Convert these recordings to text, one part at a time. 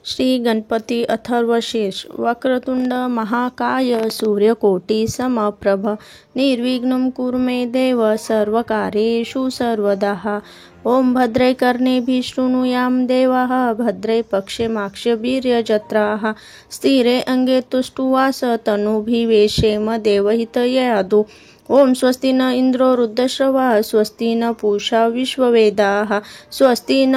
श्री गणपती अथर्वशीर्ष वक्रतुंड महाकाय सूर्यकोटि समप्रभ निर्विघ्नं कुरु मे देव सर्वकार्येषु सर्वदा। ओम भद्रे कर्णेभिः शृणुयां देवाः भद्रे पक्षे माक्षभिर्यजत्राः स्थिरे अंगे तुष्टुवास तनूभिर्वेशेम देवहितययादु। ओम स्वस्ति न इंद्रो वृद्धश्रवाः स्वस्ति न पूषा विश्ववेदाः स्वस्ति न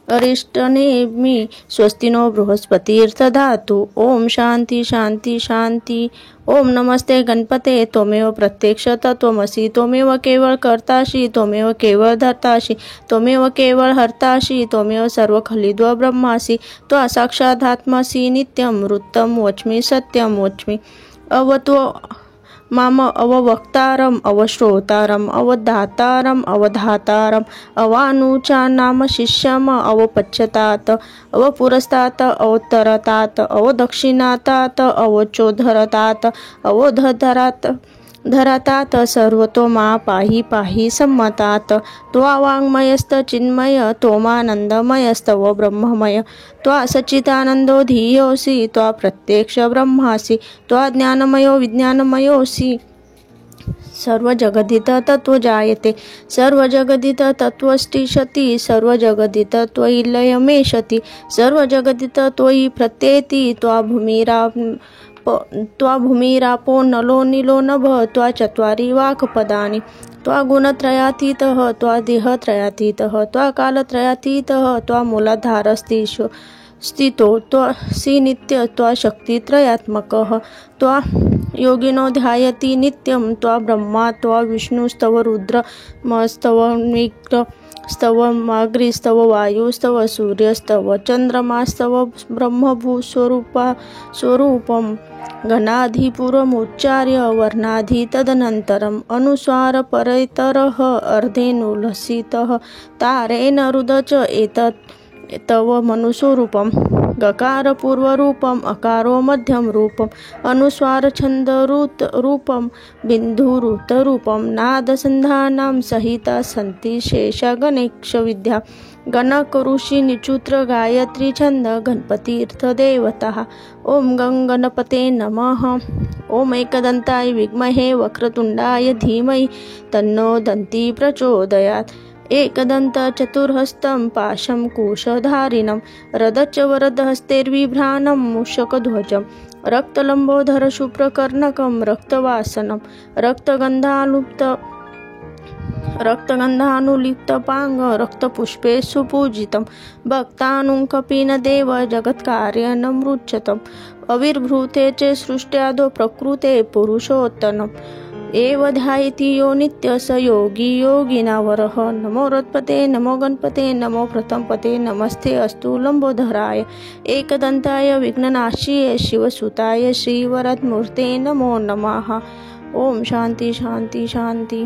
अरिष्टनेमि स्वस्ति नो बृहस्पतिर्दधातु। ओम शांति शांति शांति। ओम नमस्ते गणपते त्वमेव प्रत्यक्ष तत्त्वमसि त्वमेव केवल कर्तासि त्वमेव केवल धर्तासि त्वमेव केवल हर्तासि त्वमेव सर्वखलिद्व ब्रह्मासि त्वा साक्षादात्मसि नित्यं वृत्तं वच्मि सत्यं वच्मि। अवत्व माम अववक्तारम अवश्रोतारम अवधातारम अवधातारम अवानुचा नाम शिष्यम अवपच्यतात अवपुरस्तात अवतरतात अवदक्षिणातात अवचोधरतात अवोधरात धरातात सर्वतो मा पाहि पाहि सम्मतात। त्वा वाङ्मयस्त चिन्मय त्वमानन्दमयस्तव ब्रह्ममय त्वा सच्चिदानन्दो धियोऽसि त्वा प्रत्यक्ष ब्रह्मासि त्वा ज्ञानमयो विज्ञानमयोऽसि। सर्वजगदित तत्त्व जायते सर्वजगदित तत्त्वष्टिषति सर्वजगदित त्वयि लयमेषति सर्वजगदित त्वयि प्रत्येति त्वा भूमिरापो नलो नीलो नभः त्वा चत्वारि वाक्पदानि त्वा गुणत्रयातीतः त्वा देहत्रयातीतः त्वा कालत्रयातीतः त्वा मूलाधारस्थितो त्वसि नित्य त्वा शक्तित्रयात्मकः त्वा योगिनो ध्यायति नित्यं त्वा ब्रह्मा त्वा विष्णुस्तव रुद्रमस्तव स्तव माग्रिस्तव वायुस्तव सूर्यस्तव चंद्रमास्तव ब्रह्मभूस्वरूपं गणाधिपुरमुच्चार्य वर्णाधि तदनन्तरम् अनुस्वार परतरः अर्धेनुलसितः तारेण रुदच एतत् तव मनुस्वरूपं गकार पूर्वरूपम अकारो मध्यम रूपम अनुस्वार छंद रुत रूपम बिंदुरुत रूपम नाद संधानां सहिता सन्ति शेषा गणेश विद्या गणक ऋषि निचुत्र गायत्री छंद गणपतीर्थ देवता। ओम गं गणपते नमः। ओम एकदंताय विद्महे वक्रतुंडाय धीमहि तन्नो दन्ती प्रचोदयात्। एकदंत चतुर्हस्तं पाशं कुशधारिणं रदच वरदहस्तेर्बिभ्राणं मूषकध्वजं रक्तलंबोधर शुभ्रकर्णकं रक्तवासनं रक्तगंधानुलिप्तपांग रक्तपुष्पे सुपूजितं भक्तानुकंपिनदेव जगत्कार्यनमृच्छतम् अविर्भूते च सृष्ट्यादौ प्रकृते पुरुषोत्तमम् एव ध्यायति यो नित्य स योगी योगिनावरः। नमो रत्पते नमो गणपते नमो प्रथमपते नमस्ते अस्तु लंबोधराय एकदंताय विघ्ननाशिये शिवसुताय श्रीवरदमूर्ते नमो नमः। ओम शांति शांति शांति।